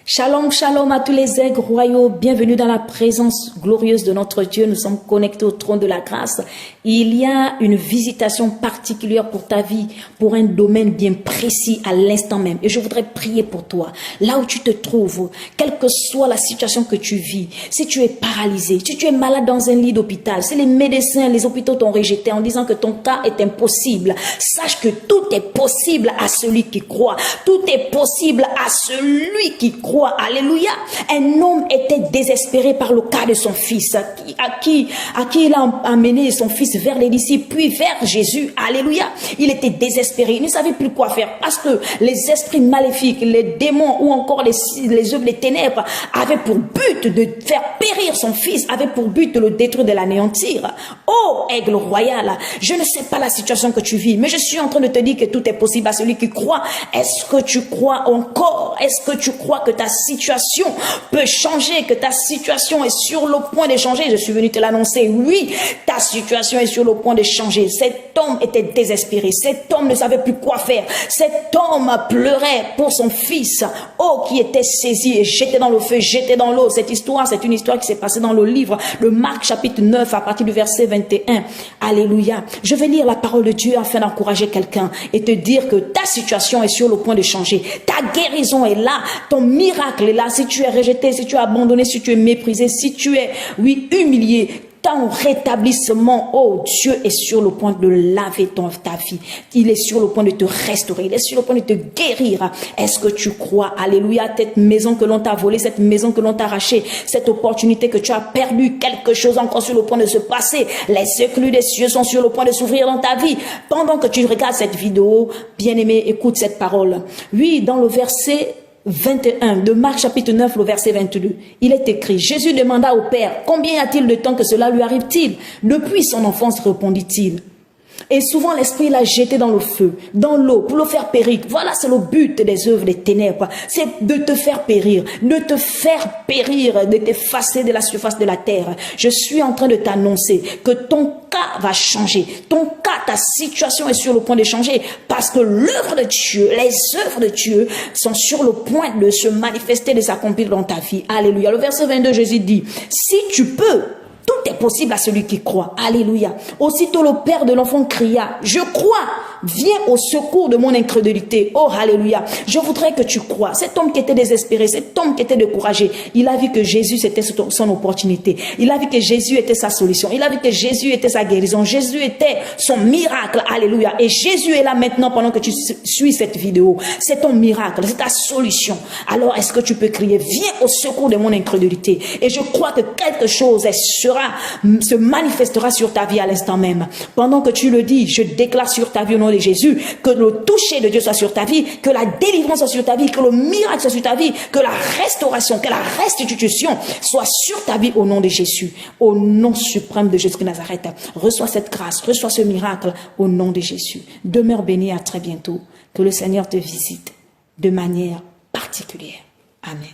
Shalom, shalom à tous les aigres royaux, bienvenue dans la présence glorieuse de notre Dieu. Nous sommes connectés au trône de la grâce. Il y a une visitation particulière pour ta vie, pour un domaine bien précis à l'instant même. Et je voudrais prier pour toi, là où tu te trouves, quelle que soit la situation que tu vis, si tu es paralysé, si tu es malade dans un lit d'hôpital, si les médecins, les hôpitaux t'ont rejeté en disant que ton cas est impossible, sache que tout est possible à celui qui croit. Tout est possible à celui qui croit. Alléluia. Un homme était désespéré par le cas de son fils, à qui il a amené son fils vers les disciples, puis vers Jésus. Alléluia. Il était désespéré. Il ne savait plus quoi faire parce que les esprits maléfiques, les démons ou encore les œuvres des ténèbres avaient pour but de faire périr son fils, avaient pour but de le détruire, de l'anéantir. Oh, aigle royal, je ne sais pas la situation que tu vis, mais je suis en train de te dire que tout est possible à celui qui croit. Est-ce que tu crois encore? Est-ce que tu crois que ta situation peut changer, que ta situation est sur le point de changer? Je suis venu te l'annoncer. Oui, ta situation est sur le point de changer. Cet homme était désespéré. Cet homme ne savait plus quoi faire. Cet homme pleurait pour son fils, oh, qui était saisi et jeté dans le feu, jeté dans l'eau. Cette histoire, c'est une histoire qui s'est passée dans le livre de Marc chapitre 9 à partir du verset 21. Alléluia. Je vais lire la parole de Dieu afin d'encourager quelqu'un et te dire que ta situation est sur le point de changer. Ta guérison est là. Ton miracle est là. Si tu es rejeté, si tu es abandonné, si tu es méprisé, si tu es, oui, humilié, ton rétablissement, oh, Dieu est sur le point de laver ta vie. Il est sur le point de te restaurer. Il est sur le point de te guérir. Est-ce que tu crois? Alléluia. Cette maison que l'on t'a volée, cette maison que l'on t'a arrachée, cette opportunité que tu as perdue, quelque chose encore sur le point de se passer. Les éclus des cieux sont sur le point de s'ouvrir dans ta vie. Pendant que tu regardes cette vidéo, bien-aimé, écoute cette parole. Oui, dans le verset 21 de Marc chapitre 9, le verset 22, il est écrit: Jésus demanda au Père, combien y a-t-il de temps que cela lui arrive-t-il? Depuis son enfance, répondit-il. Et souvent l'esprit l'a jeté dans le feu, dans l'eau, pour le faire périr. Voilà, c'est le but des œuvres des ténèbres. C'est de te faire périr, de t'effacer de la surface de la terre. Je suis en train de t'annoncer que ton cas va changer. Ton cas, ta situation est sur le point de changer parce que l'œuvre de Dieu, les œuvres de Dieu sont sur le point de se manifester, de s'accomplir dans ta vie. Alléluia. Le verset 22, Jésus dit: si tu peux, tout est possible à celui qui croit. Alléluia. Aussitôt le père de l'enfant cria: je crois, viens au secours de mon incrédulité. Oh, alléluia. Je voudrais que tu crois. Cet homme qui était désespéré, cet homme qui était découragé, il a vu que Jésus c'était son opportunité. Il a vu que Jésus était sa solution. Il a vu que Jésus était sa guérison. Jésus était son miracle. Alléluia. Et Jésus est là maintenant pendant que tu suis cette vidéo. C'est ton miracle, c'est ta solution. Alors est-ce que tu peux crier: viens au secours de mon incrédulité? Et je crois que quelque chose se manifestera sur ta vie à l'instant même. Pendant que tu le dis, je déclare sur ta vie au nom de Jésus que le toucher de Dieu soit sur ta vie, que la délivrance soit sur ta vie, que le miracle soit sur ta vie, que la restauration, que la restitution soit sur ta vie au nom de Jésus. Au nom suprême de Jésus de Nazareth, reçois cette grâce, reçois ce miracle au nom de Jésus. Demeure béni, à très bientôt. Que le Seigneur te visite de manière particulière. Amen.